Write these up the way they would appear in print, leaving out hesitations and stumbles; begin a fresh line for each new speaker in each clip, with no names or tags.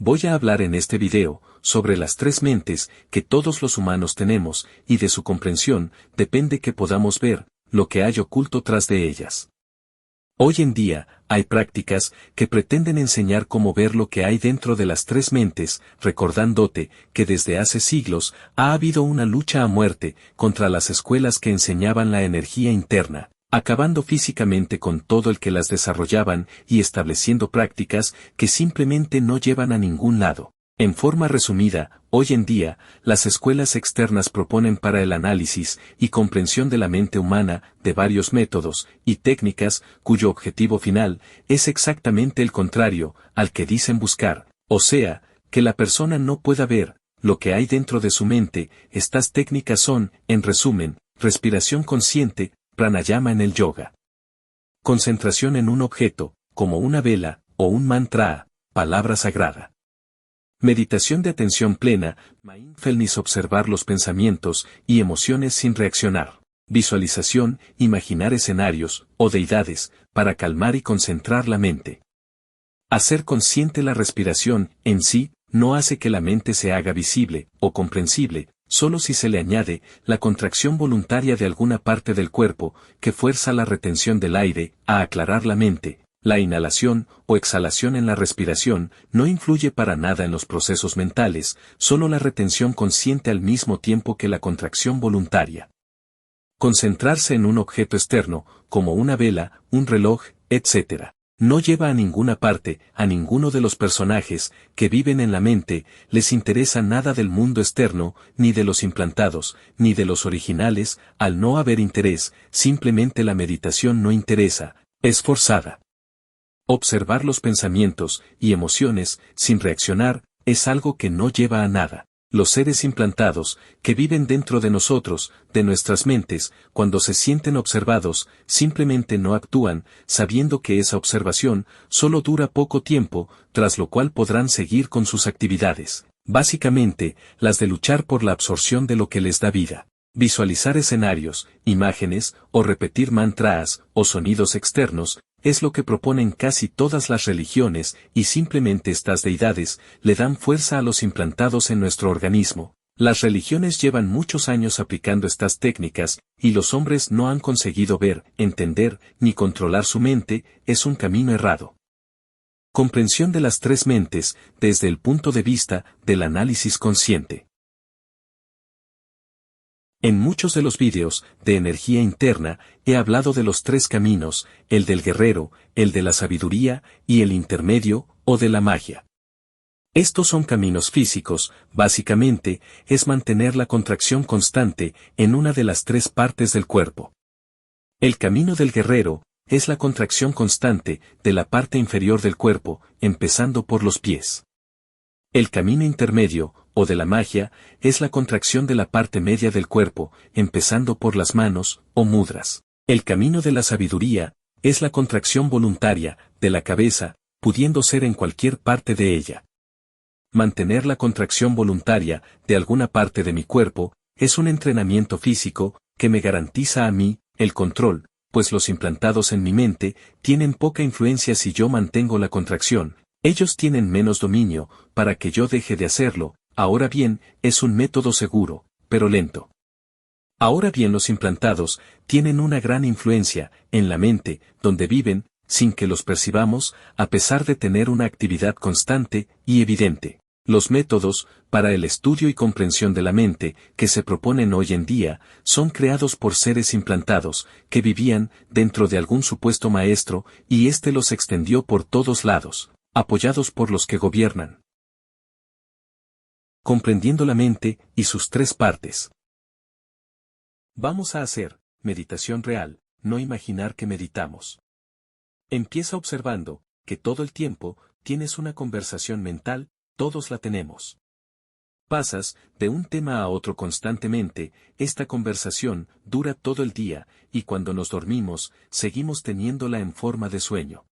Voy a hablar en este video sobre las tres mentes que todos los humanos tenemos y de su comprensión depende que podamos ver lo que hay oculto tras de ellas. Hoy en día, hay prácticas que pretenden enseñar cómo ver lo que hay dentro de las tres mentes, recordándote que desde hace siglos ha habido una lucha a muerte contra las escuelas que enseñaban la energía interna, acabando físicamente con todo el que las desarrollaban y estableciendo prácticas que simplemente no llevan a ningún lado. En forma resumida, hoy en día, las escuelas externas proponen para el análisis y comprensión de la mente humana de varios métodos y técnicas cuyo objetivo final es exactamente el contrario al que dicen buscar, o sea, que la persona no pueda ver lo que hay dentro de su mente. Estas técnicas son, en resumen, respiración consciente, pranayama en el yoga, concentración en un objeto, como una vela o un mantra, palabra sagrada. Meditación de atención plena, mindfulness, observar los pensamientos y emociones sin reaccionar. Visualización, imaginar escenarios o deidades para calmar y concentrar la mente. Hacer consciente la respiración en sí no hace que la mente se haga visible o comprensible, solo si se le añade la contracción voluntaria de alguna parte del cuerpo que fuerza la retención del aire a aclarar la mente. La inhalación o exhalación en la respiración no influye para nada en los procesos mentales, solo la retención consciente al mismo tiempo que la contracción voluntaria. Concentrarse en un objeto externo, como una vela, un reloj, etc., no lleva a ninguna parte. A ninguno de los personajes que viven en la mente les interesa nada del mundo externo, ni de los implantados, ni de los originales. Al no haber interés, simplemente la meditación no interesa, es forzada. Observar los pensamientos y emociones sin reaccionar es algo que no lleva a nada. Los seres implantados, que viven dentro de nosotros, de nuestras mentes, cuando se sienten observados, simplemente no actúan, sabiendo que esa observación solo dura poco tiempo, tras lo cual podrán seguir con sus actividades, básicamente, las de luchar por la absorción de lo que les da vida. Visualizar escenarios, imágenes, o repetir mantras, o sonidos externos, es lo que proponen casi todas las religiones, y simplemente estas deidades le dan fuerza a los implantados en nuestro organismo. Las religiones llevan muchos años aplicando estas técnicas, y los hombres no han conseguido ver, entender, ni controlar su mente. Es un camino errado. Comprensión de las tres mentes, desde el punto de vista del análisis consciente. En muchos de los vídeos de energía interna he hablado de los tres caminos, el del guerrero, el de la sabiduría y el intermedio, o de la magia. Estos son caminos físicos, básicamente, es mantener la contracción constante en una de las tres partes del cuerpo. El camino del guerrero es la contracción constante de la parte inferior del cuerpo, empezando por los pies. El camino intermedio, o de la magia, es la contracción de la parte media del cuerpo, empezando por las manos, o mudras. El camino de la sabiduría, es la contracción voluntaria, de la cabeza, pudiendo ser en cualquier parte de ella. Mantener la contracción voluntaria, de alguna parte de mi cuerpo, es un entrenamiento físico, que me garantiza a mí, el control, pues los implantados en mi mente, tienen poca influencia si yo mantengo la contracción. Ellos tienen menos dominio, para que yo deje de hacerlo. Ahora bien, es un método seguro, pero lento. Ahora bien, los implantados tienen una gran influencia en la mente, donde viven, sin que los percibamos, a pesar de tener una actividad constante y evidente. Los métodos para el estudio y comprensión de la mente que se proponen hoy en día son creados por seres implantados que vivían dentro de algún supuesto maestro y éste los extendió por todos lados, apoyados por los que gobiernan. Comprendiendo la mente y sus tres partes. Vamos a hacer meditación real, no imaginar que meditamos. Empieza observando que todo el tiempo tienes una conversación mental, todos la tenemos. Pasas de un tema a otro constantemente, esta conversación dura todo el día, y cuando nos dormimos, seguimos teniéndola en forma de sueño.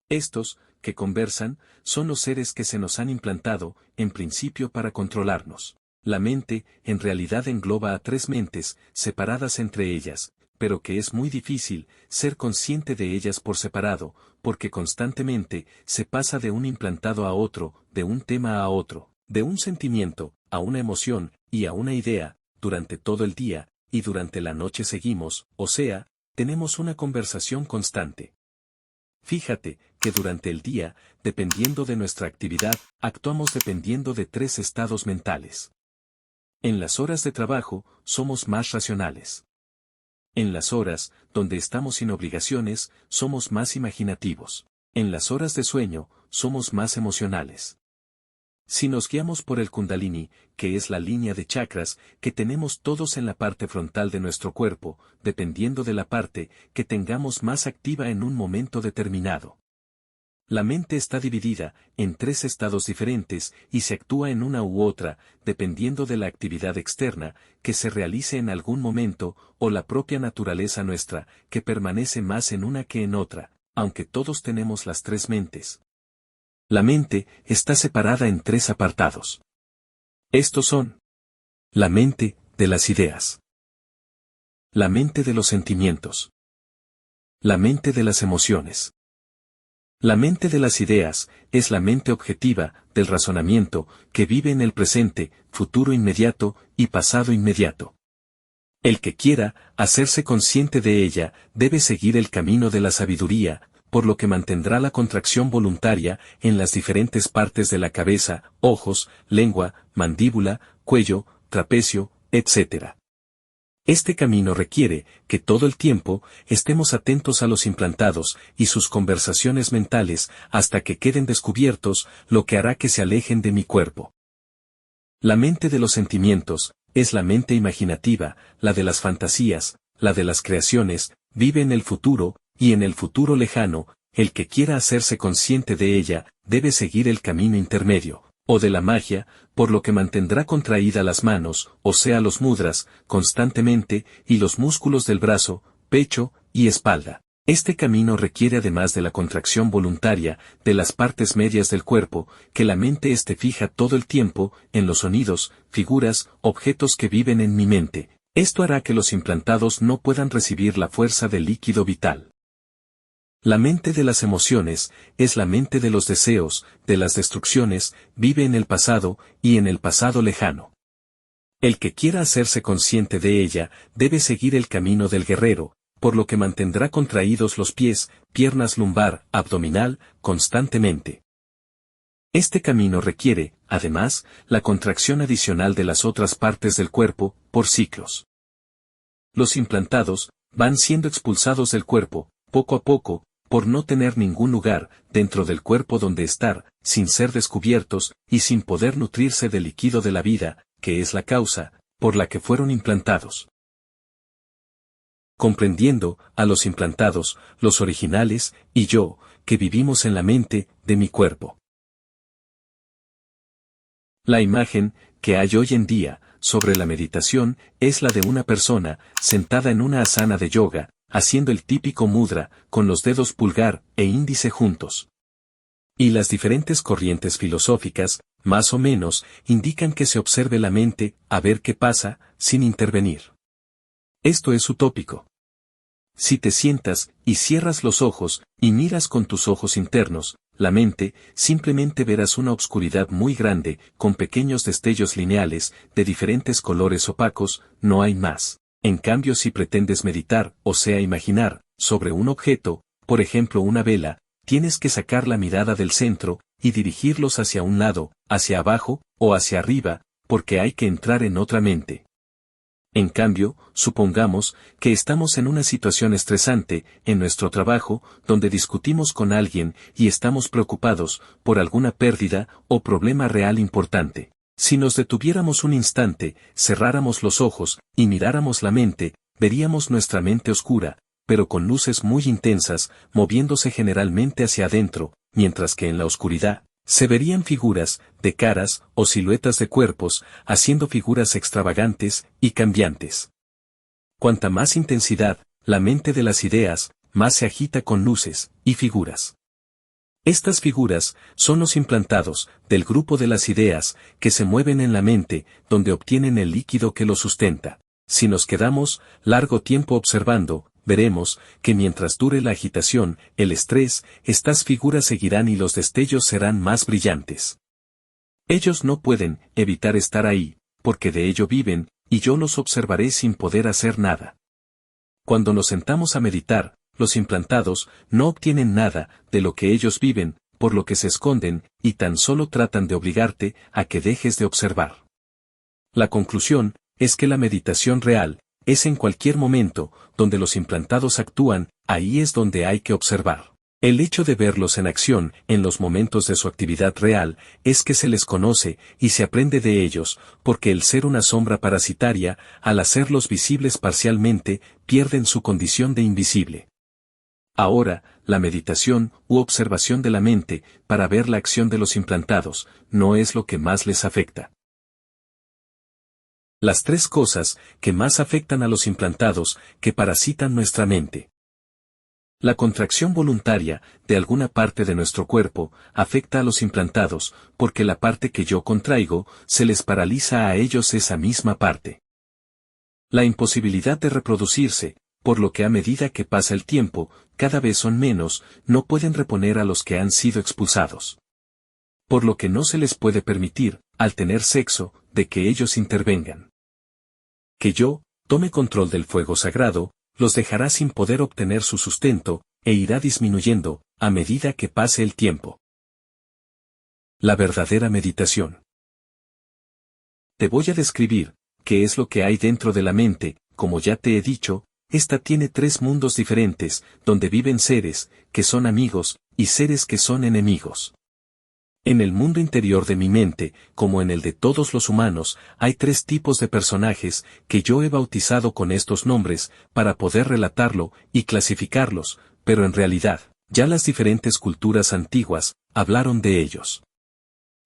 Estos, que conversan, son los seres que se nos han implantado, en principio para controlarnos. La mente, en realidad engloba a tres mentes, separadas entre ellas, pero que es muy difícil ser consciente de ellas por separado, porque constantemente se pasa de un implantado a otro, de un tema a otro, de un sentimiento, a una emoción, y a una idea, durante todo el día, y durante la noche seguimos, o sea, tenemos una conversación constante. Fíjate, que durante el día, dependiendo de nuestra actividad, actuamos dependiendo de tres estados mentales. En las horas de trabajo, somos más racionales. En las horas, donde estamos sin obligaciones, somos más imaginativos. En las horas de sueño, somos más emocionales. Si nos guiamos por el Kundalini, que es la línea de chakras que tenemos todos en la parte frontal de nuestro cuerpo, dependiendo de la parte que tengamos más activa en un momento determinado. La mente está dividida en tres estados diferentes y se actúa en una u otra, dependiendo de la actividad externa que se realice en algún momento, o la propia naturaleza nuestra, que permanece más en una que en otra, aunque todos tenemos las tres mentes. La mente está separada en tres apartados. Estos son: la mente de las ideas, la mente de los sentimientos, la mente de las emociones. La mente de las ideas es la mente objetiva, del razonamiento, que vive en el presente, futuro inmediato y pasado inmediato. El que quiera hacerse consciente de ella debe seguir el camino de la sabiduría, por lo que mantendrá la contracción voluntaria en las diferentes partes de la cabeza, ojos, lengua, mandíbula, cuello, trapecio, etc. Este camino requiere que todo el tiempo estemos atentos a los implantados y sus conversaciones mentales hasta que queden descubiertos, lo que hará que se alejen de mi cuerpo. La mente de los sentimientos es la mente imaginativa, la de las fantasías, la de las creaciones, vive en el futuro, y en el futuro lejano. El que quiera hacerse consciente de ella debe seguir el camino intermedio, o de la magia, por lo que mantendrá contraídas las manos, o sea los mudras, constantemente, y los músculos del brazo, pecho y espalda. Este camino requiere además de la contracción voluntaria de las partes medias del cuerpo, que la mente esté fija todo el tiempo en los sonidos, figuras, objetos que viven en mi mente. Esto hará que los implantados no puedan recibir la fuerza del líquido vital. La mente de las emociones es la mente de los deseos, de las destrucciones, vive en el pasado y en el pasado lejano. El que quiera hacerse consciente de ella debe seguir el camino del guerrero, por lo que mantendrá contraídos los pies, piernas lumbar, abdominal, constantemente. Este camino requiere, además, la contracción adicional de las otras partes del cuerpo, por ciclos. Los implantados van siendo expulsados del cuerpo, poco a poco, por no tener ningún lugar dentro del cuerpo donde estar, sin ser descubiertos, y sin poder nutrirse del líquido de la vida, que es la causa por la que fueron implantados. Comprendiendo a los implantados, los originales, y yo, que vivimos en la mente de mi cuerpo. La imagen que hay hoy en día sobre la meditación es la de una persona sentada en una asana de yoga, haciendo el típico mudra, con los dedos pulgar e índice juntos. Y las diferentes corrientes filosóficas, más o menos, indican que se observe la mente, a ver qué pasa, sin intervenir. Esto es utópico. Si te sientas y cierras los ojos y miras con tus ojos internos, la mente, simplemente verás una obscuridad muy grande, con pequeños destellos lineales, de diferentes colores opacos, no hay más. En cambio, si pretendes meditar, o sea imaginar, sobre un objeto, por ejemplo una vela, tienes que sacar la mirada del centro, y dirigirlos hacia un lado, hacia abajo, o hacia arriba, porque hay que entrar en otra mente. En cambio, supongamos que estamos en una situación estresante, en nuestro trabajo, donde discutimos con alguien y estamos preocupados por alguna pérdida o problema real importante. Si nos detuviéramos un instante, cerráramos los ojos y miráramos la mente, veríamos nuestra mente oscura, pero con luces muy intensas, moviéndose generalmente hacia adentro, mientras que en la oscuridad se verían figuras de caras o siluetas de cuerpos, haciendo figuras extravagantes y cambiantes. Cuanta más intensidad, la mente de las ideas, más se agita con luces y figuras. Estas figuras son los implantados del grupo de las ideas que se mueven en la mente, donde obtienen el líquido que lo sustenta. Si nos quedamos largo tiempo observando, veremos que mientras dure la agitación, el estrés, estas figuras seguirán y los destellos serán más brillantes. Ellos no pueden evitar estar ahí, porque de ello viven, y yo los observaré sin poder hacer nada. Cuando nos sentamos a meditar, los implantados no obtienen nada de lo que ellos viven, por lo que se esconden, y tan solo tratan de obligarte a que dejes de observar. La conclusión es que la meditación real es en cualquier momento donde los implantados actúan, ahí es donde hay que observar. El hecho de verlos en acción en los momentos de su actividad real es que se les conoce y se aprende de ellos, porque el ser una sombra parasitaria, al hacerlos visibles parcialmente, pierden su condición de invisible. Ahora, la meditación u observación de la mente para ver la acción de los implantados no es lo que más les afecta. Las tres cosas que más afectan a los implantados que parasitan nuestra mente. La contracción voluntaria de alguna parte de nuestro cuerpo afecta a los implantados porque la parte que yo contraigo se les paraliza a ellos esa misma parte. La imposibilidad de reproducirse, por lo que a medida que pasa el tiempo, cada vez son menos, no pueden reponer a los que han sido expulsados. Por lo que no se les puede permitir, al tener sexo, de que ellos intervengan. Que yo tome control del fuego sagrado, los dejará sin poder obtener su sustento, e irá disminuyendo, a medida que pase el tiempo. La verdadera meditación. Te voy a describir qué es lo que hay dentro de la mente, como ya te he dicho, esta tiene tres mundos diferentes, donde viven seres que son amigos, y seres que son enemigos. En el mundo interior de mi mente, como en el de todos los humanos, hay tres tipos de personajes que yo he bautizado con estos nombres para poder relatarlo y clasificarlos, pero en realidad, ya las diferentes culturas antiguas hablaron de ellos.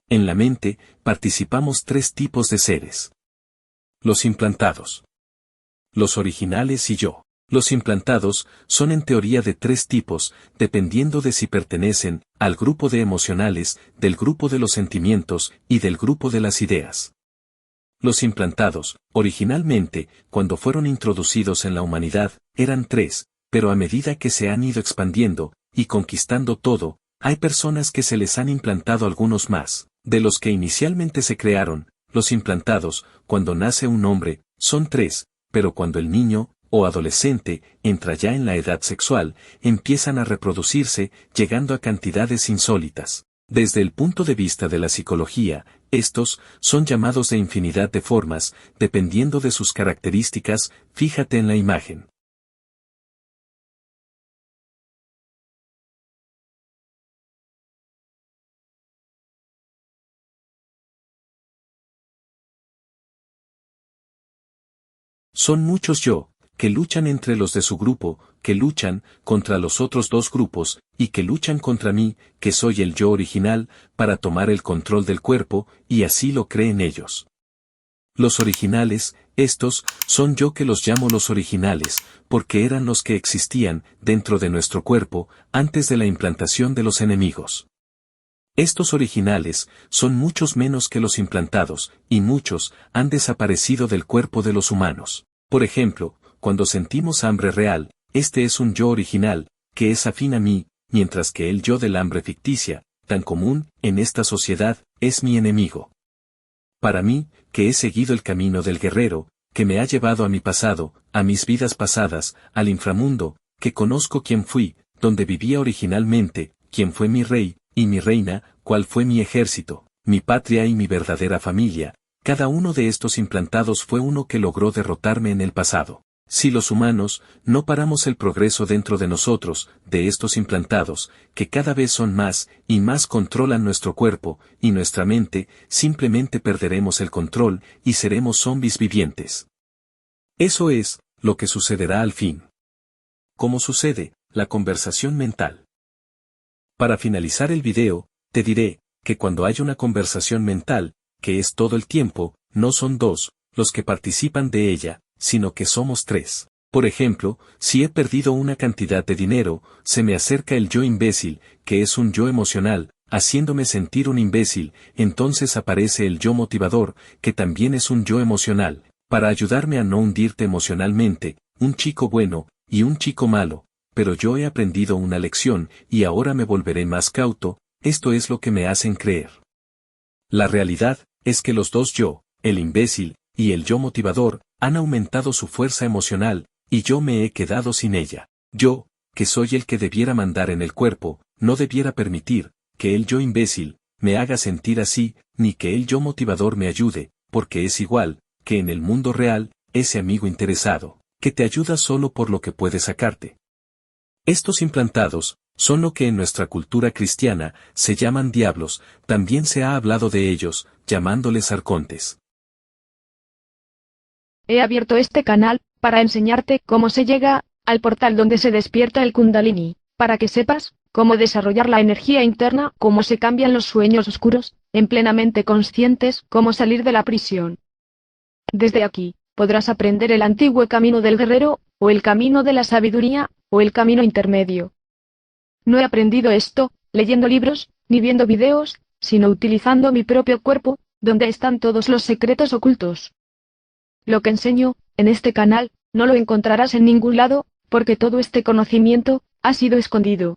En la mente, participamos tres tipos de seres. Los implantados. Los originales y yo. Los implantados son en teoría de tres tipos, dependiendo de si pertenecen al grupo de emocionales, del grupo de los sentimientos y del grupo de las ideas. Los implantados, originalmente, cuando fueron introducidos en la humanidad, eran tres, pero a medida que se han ido expandiendo y conquistando todo, hay personas que se les han implantado algunos más. De los que inicialmente se crearon, los implantados, cuando nace un hombre, son tres, pero cuando el niño o adolescente entra ya en la edad sexual, empiezan a reproducirse, llegando a cantidades insólitas. Desde el punto de vista de la psicología, estos son llamados de infinidad de formas, dependiendo de sus características, fíjate en la imagen. Son muchos yo, que luchan entre los de su grupo, que luchan contra los otros dos grupos, y que luchan contra mí, que soy el yo original, para tomar el control del cuerpo, y así lo creen ellos. Los originales, estos, son yo que los llamo los originales, porque eran los que existían dentro de nuestro cuerpo, antes de la implantación de los enemigos. Estos originales son muchos menos que los implantados, y muchos han desaparecido del cuerpo de los humanos. Por ejemplo, cuando sentimos hambre real, este es un yo original, que es afín a mí, mientras que el yo del hambre ficticia, tan común en esta sociedad, es mi enemigo. Para mí, que he seguido el camino del guerrero, que me ha llevado a mi pasado, a mis vidas pasadas, al inframundo, que conozco quién fui, donde vivía originalmente, quién fue mi rey, y mi reina, cuál fue mi ejército, mi patria y mi verdadera familia, cada uno de estos implantados fue uno que logró derrotarme en el pasado. Si los humanos no paramos el progreso dentro de nosotros, de estos implantados, que cada vez son más y más controlan nuestro cuerpo y nuestra mente, simplemente perderemos el control y seremos zombis vivientes. Eso es lo que sucederá al fin. ¿Cómo sucede? La conversación mental. Para finalizar el video, te diré que cuando hay una conversación mental, que es todo el tiempo, no son dos los que participan de ella, sino que somos tres. Por ejemplo, si he perdido una cantidad de dinero, se me acerca el yo imbécil, que es un yo emocional, haciéndome sentir un imbécil, entonces aparece el yo motivador, que también es un yo emocional, para ayudarme a no hundirte emocionalmente, un chico bueno, y un chico malo, pero yo he aprendido una lección, y ahora me volveré más cauto, esto es lo que me hacen creer. La realidad, es que los dos yo, el imbécil, y el yo motivador, han aumentado su fuerza emocional, y yo me he quedado sin ella. Yo, que soy el que debiera mandar en el cuerpo, no debiera permitir, que el yo imbécil, me haga sentir así, ni que el yo motivador me ayude, porque es igual, que en el mundo real, ese amigo interesado, que te ayuda solo por lo que puede sacarte. Estos implantados, son lo que en nuestra cultura cristiana, se llaman diablos, también se ha hablado de ellos, llamándoles arcontes.
He abierto este canal, para enseñarte cómo se llega, al portal donde se despierta el Kundalini, para que sepas, cómo desarrollar la energía interna, cómo se cambian los sueños oscuros, en plenamente conscientes, cómo salir de la prisión. Desde aquí, podrás aprender el antiguo camino del guerrero, o el camino de la sabiduría, o el camino intermedio. No he aprendido esto, leyendo libros, ni viendo videos, sino utilizando mi propio cuerpo, donde están todos los secretos ocultos. Lo que enseño, en este canal, no lo encontrarás en ningún lado, porque todo este conocimiento, ha sido escondido.